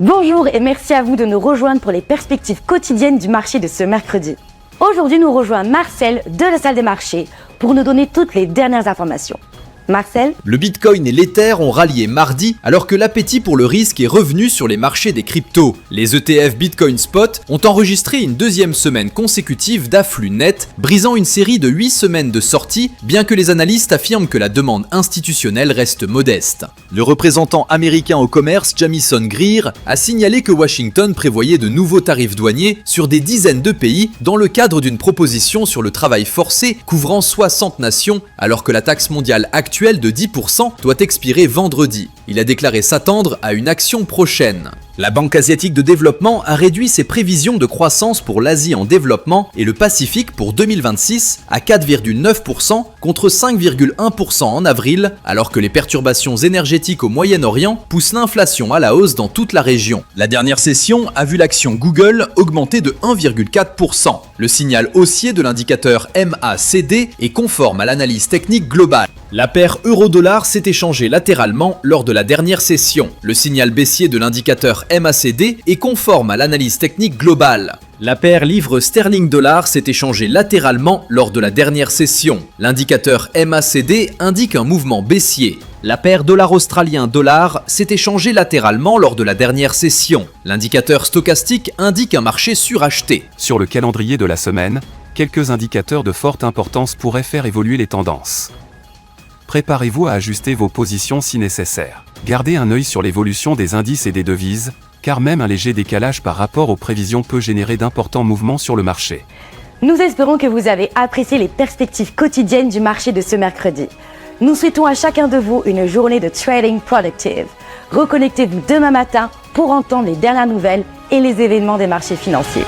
Bonjour et merci à vous de nous rejoindre pour les perspectives quotidiennes du marché de ce mercredi. Aujourd'hui, nous rejoint Marcel de la salle des marchés pour nous donner toutes les dernières informations. Marcel? Le Bitcoin et l'Ether ont rallié mardi alors que l'appétit pour le risque est revenu sur les marchés des cryptos. Les ETF Bitcoin Spot ont enregistré une deuxième semaine consécutive d'afflux net, brisant une série de 8 semaines de sorties, bien que les analystes affirment que la demande institutionnelle reste modeste. Le représentant américain au commerce, Jamison Greer, a signalé que Washington prévoyait de nouveaux tarifs douaniers sur des dizaines de pays dans le cadre d'une proposition sur le travail forcé couvrant 60 nations, alors que la taxe mondiale actuelle de 10% doit expirer vendredi. Il a déclaré s'attendre à une action prochaine. La Banque asiatique de développement a réduit ses prévisions de croissance pour l'Asie en développement et le Pacifique pour 2026 à 4,9% contre 5,1% en avril, alors que les perturbations énergétiques au Moyen-Orient poussent l'inflation à la hausse dans toute la région. La dernière session a vu l'action Google augmenter de 1,4%. Le signal haussier de l'indicateur MACD est conforme à l'analyse technique globale. La paire euro-dollar s'est échangée latéralement lors de la dernière session. Le signal baissier de l'indicateur MACD est conforme à l'analyse technique globale. La paire livre sterling-dollar s'est échangée latéralement lors de la dernière session. L'indicateur MACD indique un mouvement baissier. La paire dollar australien-dollar s'est échangée latéralement lors de la dernière session. L'indicateur stochastique indique un marché suracheté. Sur le calendrier de la semaine, quelques indicateurs de forte importance pourraient faire évoluer les tendances. Préparez-vous à ajuster vos positions si nécessaire. Gardez un œil sur l'évolution des indices et des devises, car même un léger décalage par rapport aux prévisions peut générer d'importants mouvements sur le marché. Nous espérons que vous avez apprécié les perspectives quotidiennes du marché de ce mercredi. Nous souhaitons à chacun de vous une journée de trading productive. Reconnectez-vous demain matin pour entendre les dernières nouvelles et les événements des marchés financiers.